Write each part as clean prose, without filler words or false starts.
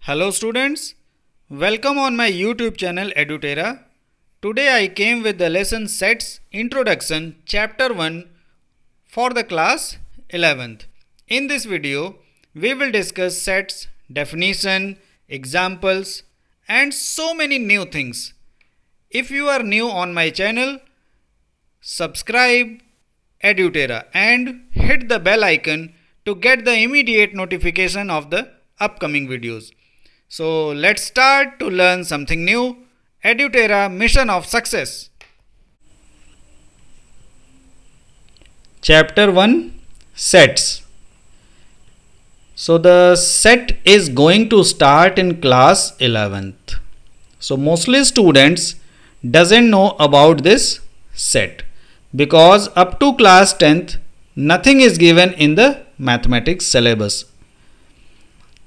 Hello students, welcome on my YouTube channel Edutera. Today I came with the lesson Sets Introduction Chapter 1 for the class 11th. In this video, we will discuss sets, definition, examples and so many new things. If you are new on my channel, subscribe Edutera and hit the bell icon to get the immediate notification of the upcoming videos. So let's start to learn something new. Edutera Mission of Success. Chapter 1 Sets. So the set is going to start in class 11th. So mostly students doesn't know about this set because up to class 10th nothing is given in the mathematics syllabus.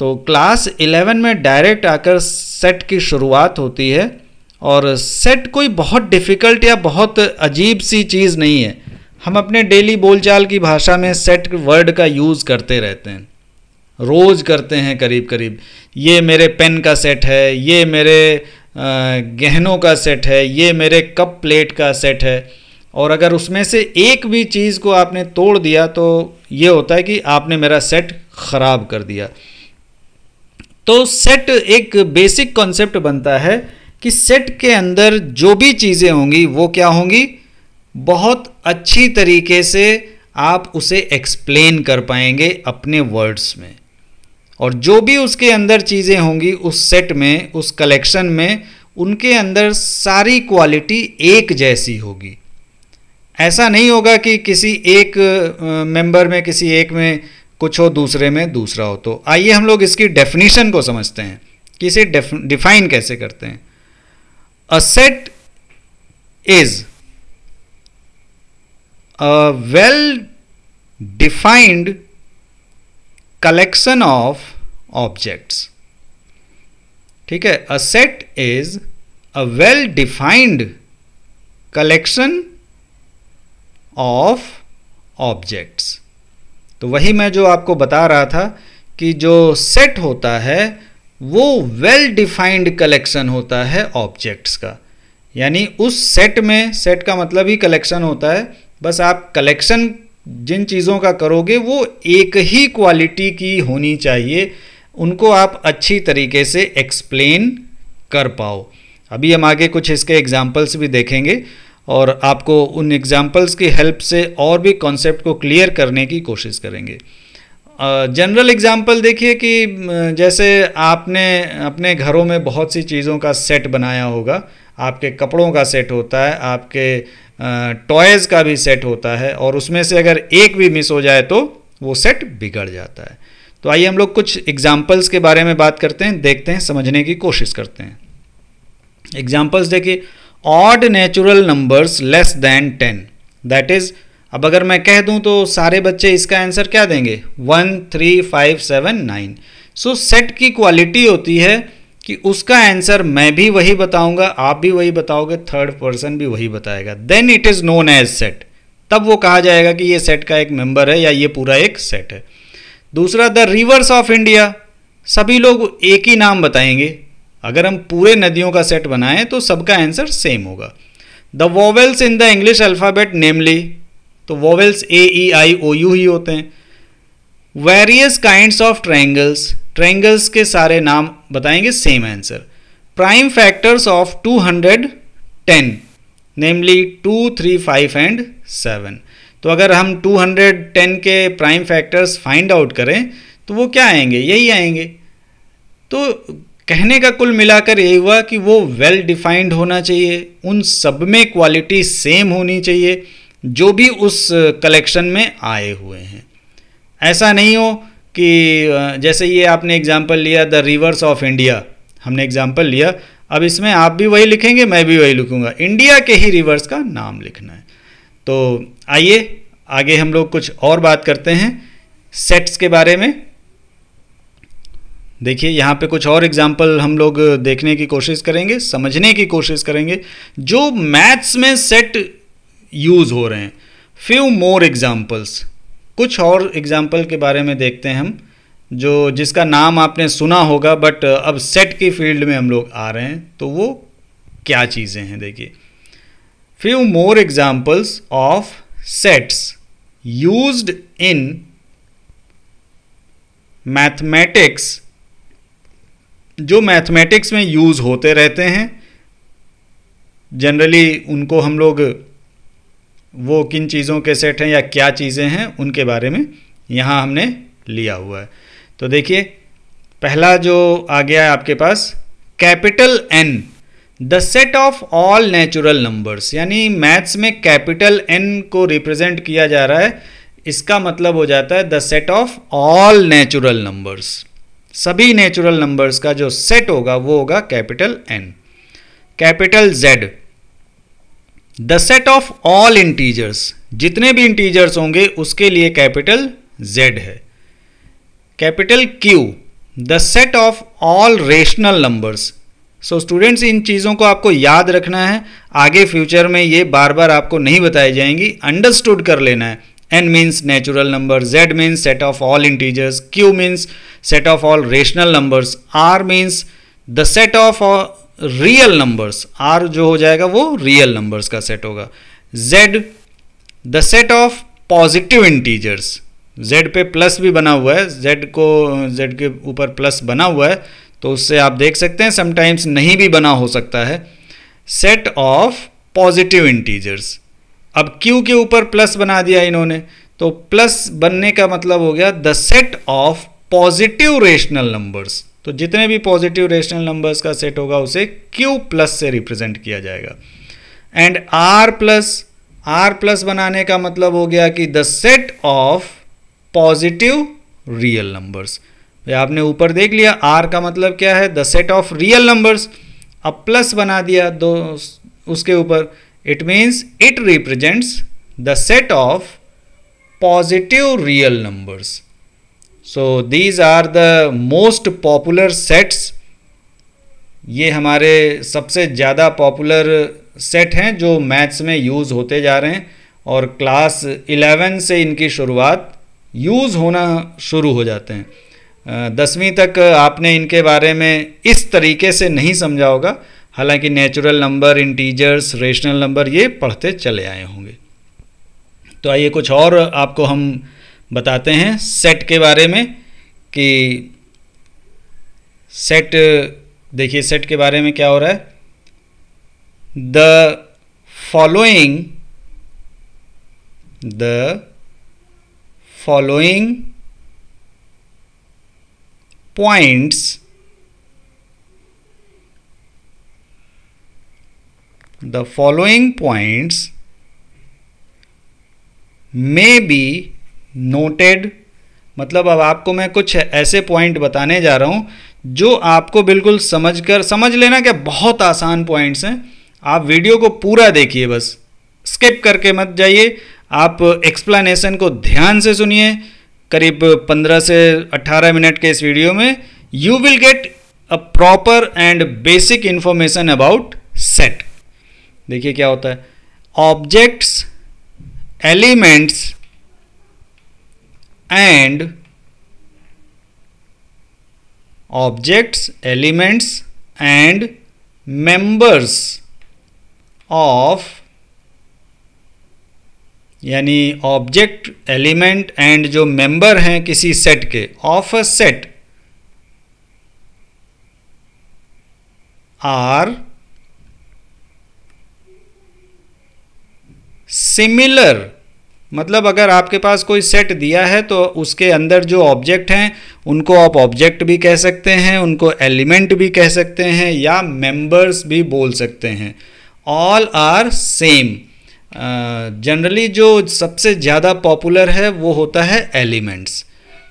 तो class 11 में direct आकर set की शुरुआत होती है और set कोई बहुत डिफ़िकल्ट या बहुत अजीब सी चीज़ नहीं है. हम अपने डेली बोलचाल की भाषा में सेट वर्ड का यूज़ करते रहते हैं, रोज़ करते हैं करीब करीब. ये मेरे पेन का सेट है, ये मेरे गहनों का सेट है, ये मेरे कप प्लेट का सेट है. और अगर उसमें से एक भी चीज़ को आपने तोड़ दिया तो ये होता है कि आपने मेरा सेट ख़राब कर दिया. तो सेट एक बेसिक कॉन्सेप्ट बनता है कि सेट के अंदर जो भी चीज़ें होंगी वो क्या होंगी, बहुत अच्छी तरीके से आप उसे एक्सप्लेन कर पाएंगे अपने वर्ड्स में. और जो भी उसके अंदर चीज़ें होंगी उस सेट में, उस कलेक्शन में, उनके अंदर सारी क्वालिटी एक जैसी होगी. ऐसा नहीं होगा कि किसी एक मेंबर में, किसी एक में कुछ हो, दूसरे में दूसरा हो. तो आइए हम लोग इसकी डेफिनेशन को समझते हैं कि इसे डिफाइन कैसे करते हैं. A set is a well defined collection of objects. ठीक है, a set is a well defined collection of objects. तो वही मैं जो आपको बता रहा था कि जो सेट होता है वो वेल डिफाइंड कलेक्शन होता है ऑब्जेक्ट्स का. यानी उस सेट में, सेट का मतलब ही कलेक्शन होता है, बस आप कलेक्शन जिन चीज़ों का करोगे वो एक ही क्वालिटी की होनी चाहिए, उनको आप अच्छी तरीके से एक्सप्लेन कर पाओ. अभी हम आगे कुछ इसके एग्जाम्पल्स भी देखेंगे और आपको उन एग्जाम्पल्स की हेल्प से और भी कॉन्सेप्ट को क्लियर करने की कोशिश करेंगे. जनरल एग्जाम्पल देखिए कि जैसे आपने अपने घरों में बहुत सी चीज़ों का सेट बनाया होगा. आपके कपड़ों का सेट होता है, आपके टॉयज़ का भी सेट होता है, और उसमें से अगर एक भी मिस हो जाए तो वो सेट बिगड़ जाता है. तो आइए हम लोग कुछ एग्जाम्पल्स के बारे में बात करते हैं, देखते हैं, समझने की कोशिश करते हैं. एग्जाम्पल्स देखिए. Odd natural numbers less than 10. That is, अब अगर मैं कह दूं तो सारे बच्चे इसका आंसर क्या देंगे, 1, 3, 5, 7, 9. सो सेट की क्वालिटी होती है कि उसका आंसर मैं भी वही बताऊंगा, आप भी वही बताओगे, थर्ड पर्सन भी वही बताएगा. Then it is known as set. तब वो कहा जाएगा कि ये सेट का एक मेंबर है या ये पूरा एक सेट है. दूसरा, द रिवर्स ऑफ इंडिया. सभी लोग एक ही नाम बताएंगे. अगर हम पूरे नदियों का सेट बनाएं तो सबका आंसर सेम होगा. The vowels in the English alphabet namely. तो वोवेल्स AEIOU ही होते हैं. Various kinds of triangles. Triangles के सारे नाम बताएंगे, same answer. Prime factors of 210 namely 2, 3, 5 and 7. तो अगर हम 210 के प्राइम फैक्टर्स फाइंड आउट करें तो वो क्या आएंगे, यही आएंगे. तो कहने का कुल मिलाकर यही हुआ कि वो वेल डिफाइंड होना चाहिए, उन सब में क्वालिटी सेम होनी चाहिए जो भी उस कलेक्शन में आए हुए हैं. ऐसा नहीं हो कि जैसे ये आपने एग्जांपल लिया द रिवर्स ऑफ इंडिया, हमने एग्जांपल लिया, अब इसमें आप भी वही लिखेंगे, मैं भी वही लिखूंगा, इंडिया के ही रिवर्स का नाम लिखना है. तो आइए आगे हम लोग कुछ और बात करते हैं सेट्स के बारे में. देखिए यहाँ पे कुछ और एग्जाम्पल हम लोग देखने की कोशिश करेंगे, समझने की कोशिश करेंगे जो मैथ्स में सेट यूज़ हो रहे हैं. फ्यू मोर एग्जाम्पल्स, कुछ और एग्जाम्पल के बारे में देखते हैं हम जो जिसका नाम आपने सुना होगा बट अब सेट की फील्ड में हम लोग आ रहे हैं, तो वो क्या चीज़ें हैं देखिए। Few more examples of sets used in mathematics, जो मैथमेटिक्स में यूज़ होते रहते हैं जनरली, उनको हम लोग वो किन चीज़ों के सेट हैं या क्या चीज़ें हैं उनके बारे में यहाँ हमने लिया हुआ है। तो देखिए पहला जो आ गया है आपके पास, capital N, the set of all natural numbers, यानी मैथ्स में कैपिटल N को रिप्रेजेंट किया जा रहा है, इसका मतलब हो जाता है the set of all natural numbers, सभी नेचुरल नंबर्स का जो सेट होगा वो होगा capital N। Capital Z, the set of all integers, जितने भी इंटीजर्स होंगे उसके लिए कैपिटल Z है। Capital Q, the set of all rational numbers. So students in चीज़ों को आपको याद रखना है, आगे फ्यूचर में ये बार बार आपको नहीं बताई जाएंगी, अंडरस्टूड कर लेना है। N means natural number, Z means set of all integers, Q means set of all rational numbers, R means the set of real numbers, R जो हो जाएगा वो रियल नंबर्स का सेट होगा। Z, the set of positive integers, Z पे plus भी बना हुआ है, Z के ऊपर प्लस बना हुआ है, तो उससे आप देख सकते हैं समटाइम्स नहीं भी बना हो सकता है। सेट ऑफ पॉजिटिव इंटीजर्स, अब Q के ऊपर प्लस बना दिया इन्होंने, तो प्लस बनने का मतलब हो गया the set of positive rational numbers, तो जितने भी पॉजिटिव रेशनल नंबर्स का सेट होगा उसे Q प्लस से रिप्रेजेंट किया जाएगा। एंड R प्लस बनाने का मतलब हो गया कि the set of positive real numbers. आपने ऊपर देख लिया R का मतलब क्या है, the set of real numbers, अब प्लस बना दिया दो उसके ऊपर, it means it represents the set of positive real numbers. So these are the most popular sets, ये हमारे सबसे ज़्यादा पॉपुलर सेट हैं जो मैथ्स में यूज़ होते जा रहे हैं, और क्लास 11 से इनकी शुरुआत यूज़ होना शुरू हो जाते हैं। 10वीं तक आपने इनके बारे में इस तरीके से नहीं समझा होगा, हालांकि natural number, integers, rational number ये पढ़ते चले आए होंगे। तो आइए कुछ और आपको हम बताते हैं सेट के बारे में, कि सेट, देखिए सेट के बारे में क्या हो रहा है। The following points may be noted, मतलब अब आपको मैं कुछ ऐसे पॉइंट बताने जा रहा हूं जो आपको बिल्कुल समझ लेना कि बहुत आसान पॉइंट्स हैं। आप वीडियो को पूरा देखिए, बस स्किप करके मत जाइए, आप एक्सप्लेनेशन को ध्यान से सुनिए। करीब 15 से 18 मिनट के इस वीडियो में you will get a proper and basic information about set. देखिए क्या होता है, objects, elements and members of, यानी ऑब्जेक्ट, एलिमेंट एंड जो मेंबर हैं किसी सेट के, of a set, are similar. मतलब अगर आपके पास कोई सेट दिया है तो उसके अंदर जो ऑब्जेक्ट हैं उनको आप ऑब्जेक्ट भी कह सकते हैं, उनको एलिमेंट भी कह सकते हैं, या मेंबर्स भी बोल सकते हैं। All are same. जनरली जो सबसे ज़्यादा पॉपुलर है वो होता है एलिमेंट्स,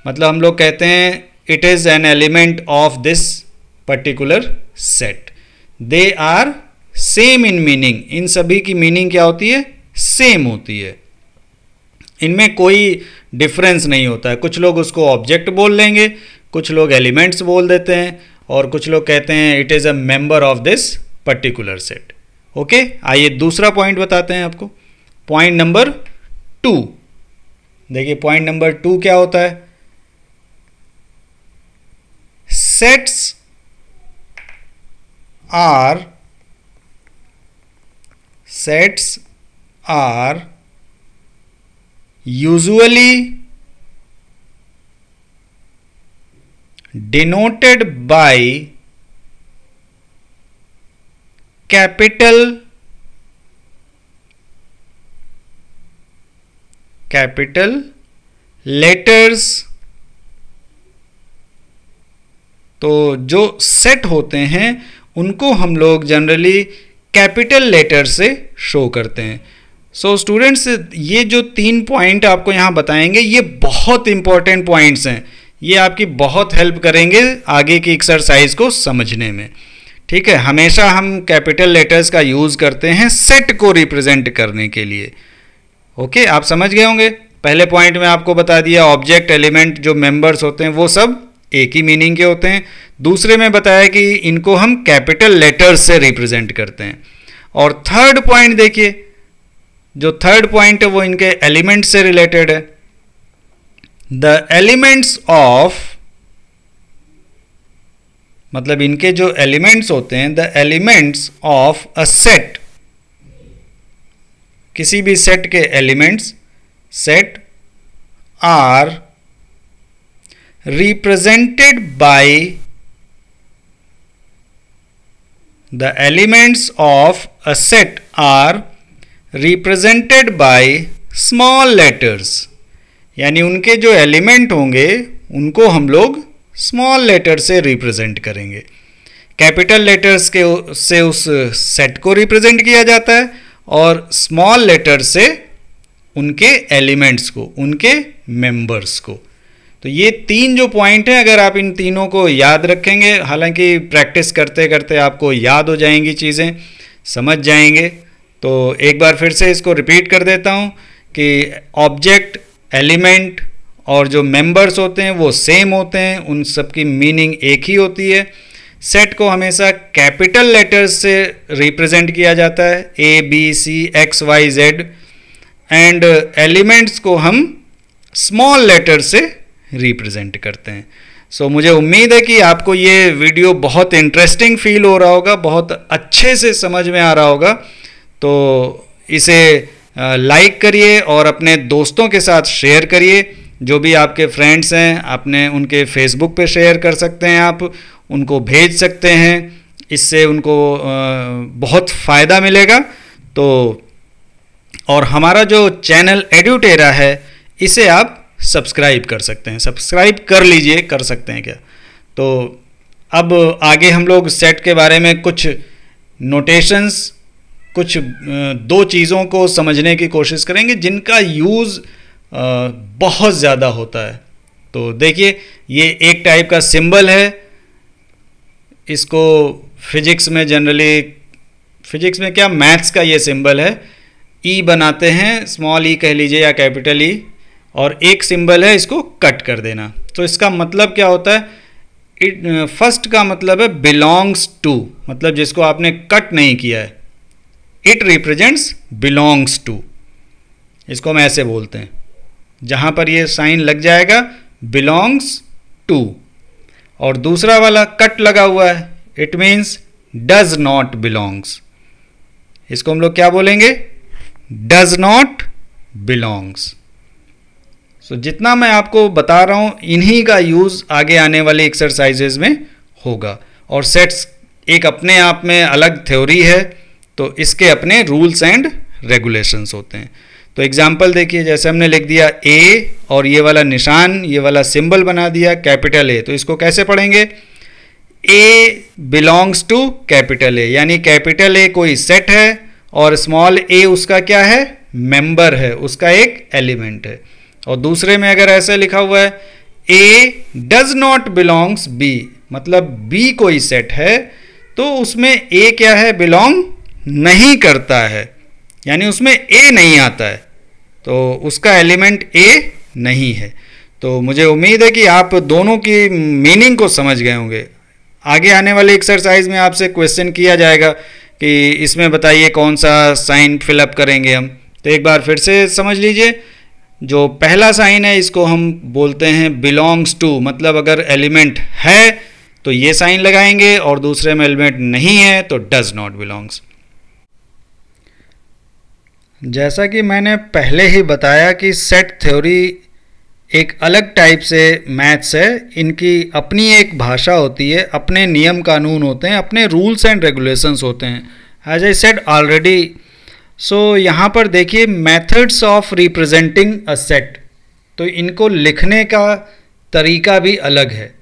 मतलब हम लोग कहते हैं it is an element of this particular set. They are same in meaning, इन सभी की मीनिंग क्या होती है, सेम होती है, इनमें कोई डिफरेंस नहीं होता है। कुछ लोग उसको ऑब्जेक्ट बोल लेंगे, कुछ लोग एलिमेंट्स बोल देते हैं, और कुछ लोग कहते हैं it is a member of this particular set. Okay, आइए दूसरा पॉइंट बताते हैं आपको, पॉइंट नंबर 2। देखिए पॉइंट नंबर 2 क्या होता है, sets are usually denoted by capital letters। तो जो सेट होते हैं उनको हम लोग जनरली कैपिटल लेटर से शो करते हैं। सो स्टूडेंट्स, ये जो 3 पॉइंट आपको यहाँ बताएंगे ये बहुत इंपॉर्टेंट पॉइंट्स हैं, ये आपकी बहुत हेल्प करेंगे आगे की एक्सरसाइज को समझने में। ठीक है, हमेशा हम कैपिटल लेटर्स का यूज़ करते हैं सेट को रिप्रेजेंट करने के लिए। ओके, आप समझ गए होंगे। पहले पॉइंट में आपको बता दिया ऑब्जेक्ट एलिमेंट जो मेंबर्स होते हैं वो सब एक ही मीनिंग के होते हैं। दूसरे में बताया कि इनको हम कैपिटल लेटर्स से रिप्रेजेंट करते हैं। और थर्ड पॉइंट देखिए, जो थर्ड पॉइंट है वो इनके एलिमेंट से रिलेटेड है। द एलिमेंट्स ऑफ, मतलब इनके जो एलिमेंट्स होते हैं, the elements of a set, किसी भी सेट के elements, set are represented by the elements of a set are represented by small letters, यानी उनके जो एलिमेंट होंगे उनको हम लोग स्मॉल लेटर से रिप्रेजेंट करेंगे। कैपिटल लेटर्स के से उस सेट को रिप्रेजेंट किया जाता है और स्मॉल लेटर से उनके एलिमेंट्स को, उनके मेंबर्स को। तो ये 3 जो पॉइंट हैं, अगर आप इन तीनों को याद रखेंगे, हालांकि प्रैक्टिस करते करते आपको याद हो जाएंगी चीज़ें, समझ जाएंगे। तो एक बार फिर से इसको रिपीट कर देता हूँ कि ऑब्जेक्ट, एलिमेंट और जो मेंबर्स होते हैं वो सेम होते हैं, उन सब की मीनिंग एक ही होती है। सेट को हमेशा कैपिटल लेटर्स से रिप्रेजेंट किया जाता है, ABCXYZ, एंड एलिमेंट्स को हम स्मॉल लेटर से रिप्रेजेंट करते हैं। सो मुझे उम्मीद है कि आपको ये वीडियो बहुत इंटरेस्टिंग फील हो रहा होगा, बहुत अच्छे से समझ में आ रहा होगा। तो इसे लाइक करिए और अपने दोस्तों के साथ शेयर करिए। जो भी आपके फ्रेंड्स हैं, आपने उनके फेसबुक पे शेयर कर सकते हैं, आप उनको भेज सकते हैं, इससे उनको बहुत फ़ायदा मिलेगा। तो और हमारा जो चैनल एडुटेरा है इसे आप सब्सक्राइब कर सकते हैं, सब्सक्राइब कर लीजिए, कर सकते हैं क्या। तो अब आगे हम लोग सेट के बारे में कुछ नोटेशंस, कुछ 2 चीज़ों को समझने की कोशिश करेंगे जिनका यूज़ बहुत ज़्यादा होता है। तो देखिए, ये एक टाइप का सिंबल है, इसको फिजिक्स में जनरली, फिजिक्स में क्या, मैथ्स का ये सिंबल है, ई बनाते हैं, स्मॉल ई कह लीजिए या कैपिटल ई, और एक सिंबल है इसको कट कर देना। तो इसका मतलब क्या होता है, फर्स्ट का मतलब है बिलोंग्स टू, मतलब जिसको आपने कट नहीं किया है, इट रिप्रेजेंट्स बिलोंग्स टू, इसको हम ऐसे बोलते हैं। जहाँ पर ये साइन लग जाएगा बिलोंग्स टू, और दूसरा वाला कट लगा हुआ है, it means does not belongs, इसको हम लोग क्या बोलेंगे, डज नॉट बिलोंग्स। सो जितना मैं आपको बता रहा हूँ इन्हीं का यूज़ आगे आने वाले एक्सरसाइजेज में होगा। और सेट्स एक अपने आप में अलग थ्योरी है, तो इसके अपने रूल्स एंड रेगुलेशंस होते हैं। तो एग्जांपल देखिए, जैसे हमने लिख दिया ए और ये वाला निशान, ये वाला सिंबल बना दिया कैपिटल ए, तो इसको कैसे पढ़ेंगे, ए बिलोंग्स टू कैपिटल ए, यानी कैपिटल ए कोई सेट है और स्मॉल ए उसका क्या है, मेंबर है, उसका एक एलिमेंट है। और दूसरे में अगर ऐसे लिखा हुआ है ए डज नॉट बिलोंग्स बी, मतलब बी कोई सेट है तो उसमें ए क्या है, बिलोंग नहीं करता है, यानी उसमें ए नहीं आता है, तो उसका एलिमेंट ए नहीं है। तो मुझे उम्मीद है कि आप दोनों की मीनिंग को समझ गए होंगे। आगे आने वाले एक्सरसाइज में आपसे क्वेश्चन किया जाएगा कि इसमें बताइए कौन सा साइन फिलअप करेंगे हम। तो एक बार फिर से समझ लीजिए, जो पहला साइन है इसको हम बोलते हैं बिलोंग्स टू, मतलब अगर एलिमेंट है तो ये साइन लगाएंगे, और दूसरे में एलिमेंट नहीं है तो डज नॉट बिलोंग्स। जैसा कि मैंने पहले ही बताया कि सेट थ्योरी एक अलग टाइप से मैथ्स है, इनकी अपनी एक भाषा होती है, अपने नियम कानून होते हैं, अपने रूल्स एंड रेगुलेशंस होते हैं। एज आई सेड ऑलरेडी, सो यहाँ पर देखिए methods of representing a set, तो इनको लिखने का तरीका भी अलग है।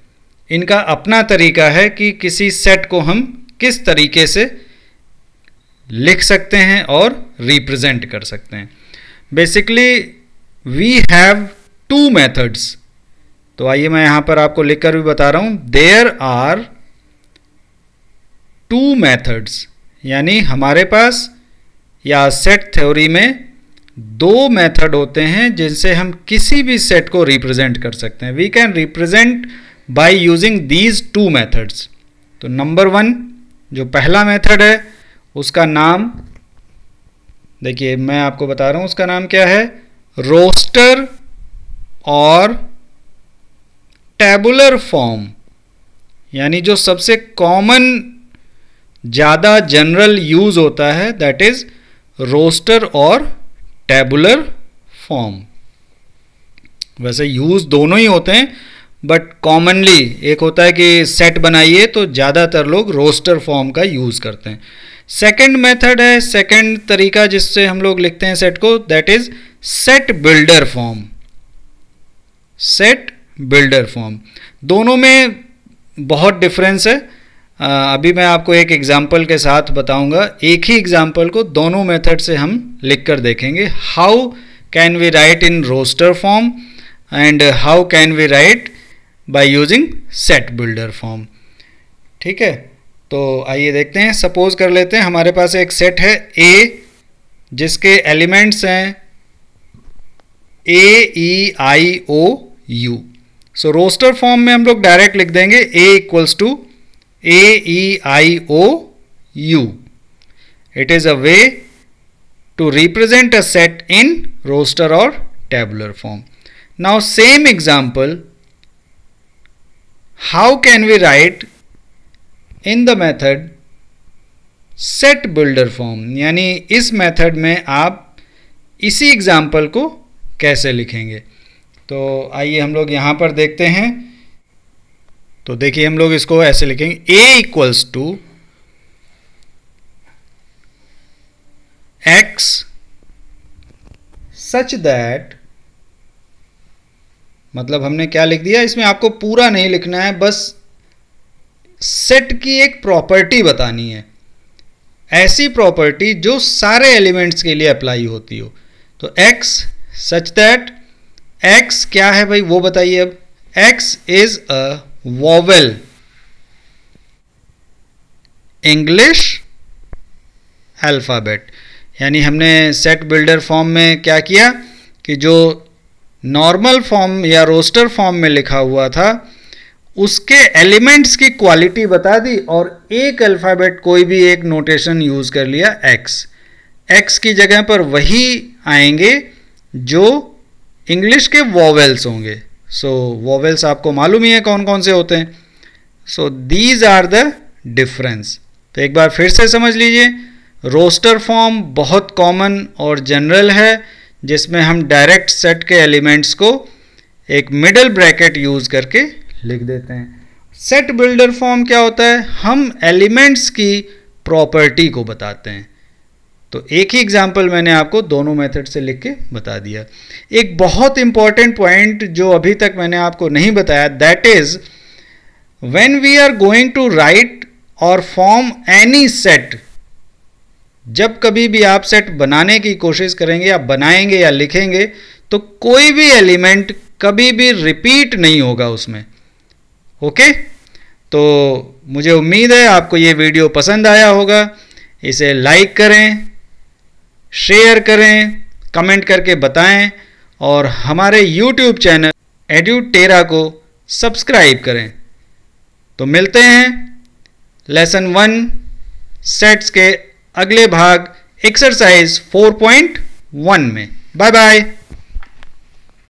इनका अपना तरीका है कि किसी सेट को हम किस तरीके से लिख सकते हैं और रिप्रेजेंट कर सकते हैं। Basically we have two methods, तो आइए मैं यहां पर आपको लिखकर भी बता रहा हूं। देयर आर टू मेथड्स, यानी हमारे पास या सेट थ्योरी में दो मेथड होते हैं जिनसे हम किसी भी सेट को रिप्रेजेंट कर सकते हैं। We can represent by using these two methods. तो नंबर 1 जो पहला मेथड है उसका नाम देखिए, मैं आपको बता रहा हूं उसका नाम क्या है, रोस्टर और टैबुलर फॉर्म, यानी जो सबसे कॉमन ज़्यादा जनरल यूज होता है दैट इज रोस्टर और टैबुलर फॉर्म। वैसे यूज दोनों ही होते हैं, बट कॉमनली एक होता है कि सेट बनाइए तो ज़्यादातर लोग रोस्टर फॉर्म का यूज़ करते हैं। सेकंड मेथड है, सेकंड तरीका जिससे हम लोग लिखते हैं सेट को, that is set builder form. Set builder form, दोनों में बहुत डिफरेंस है। अभी मैं आपको एक एग्जाम्पल के साथ बताऊंगा। एक ही एग्जाम्पल को दोनों मेथड से हम लिख कर देखेंगे। How can we write in roster form and how can we write by using set builder form. ठीक है, तो आइए देखते हैं। सपोज कर लेते हैं हमारे पास एक सेट है ए जिसके एलिमेंट्स हैं a e i o u. So roster form में हम लोग डायरेक्ट लिख देंगे A equals to a e i o u. It is a way to represent a set in roster और tabular form. Now same example, how can we write in the method set builder form, यानी इस method में आप इसी example को कैसे लिखेंगे। तो आइए हम लोग यहां पर देखते हैं। तो देखिए हम लोग इसको ऐसे लिखेंगे, a equals to x such that, मतलब हमने क्या लिख दिया, इसमें आपको पूरा नहीं लिखना है, बस सेट की एक प्रॉपर्टी बतानी है, ऐसी प्रॉपर्टी जो सारे एलिमेंट्स के लिए अप्लाई होती हो। तो x सच दैट, x क्या है भाई वो बताइए। अब x is a vowel, English alphabet, यानी हमने सेट बिल्डर फॉर्म में क्या किया कि जो नॉर्मल फॉर्म या रोस्टर फॉर्म में लिखा हुआ था उसके एलिमेंट्स की क्वालिटी बता दी और एक अल्फ़ाबेट कोई भी एक नोटेशन यूज़ कर लिया एक्स की जगह पर वही आएंगे जो इंग्लिश के वॉवेल्स होंगे। सो वॉवेल्स आपको मालूम ही है कौन कौन से होते हैं। So these are the difference. तो एक बार फिर से समझ लीजिए, रोस्टर फॉर्म बहुत कॉमन और जनरल है जिसमें हम डायरेक्ट सेट के एलिमेंट्स को एक मिडल ब्रैकेट यूज़ करके लिख देते हैं। सेट बिल्डर फॉर्म क्या होता है, हम एलिमेंट्स की प्रॉपर्टी को बताते हैं। तो एक ही एग्जाम्पल मैंने आपको दोनों मेथड से लिख के बता दिया। एक बहुत इंपॉर्टेंट पॉइंट जो अभी तक मैंने आपको नहीं बताया, that is when we are going to write और फॉर्म एनी सेट, जब कभी भी आप सेट बनाने की कोशिश करेंगे या बनाएंगे या लिखेंगे तो कोई भी एलिमेंट कभी भी रिपीट नहीं होगा उसमें। ओके, तो मुझे उम्मीद है आपको ये वीडियो पसंद आया होगा। इसे लाइक करें, शेयर करें, कमेंट करके बताएं और हमारे YouTube चैनल एड्यूटेरा को सब्सक्राइब करें। तो मिलते हैं लेसन 1 सेट्स के अगले भाग एक्सरसाइज 4.1 में। Bye bye.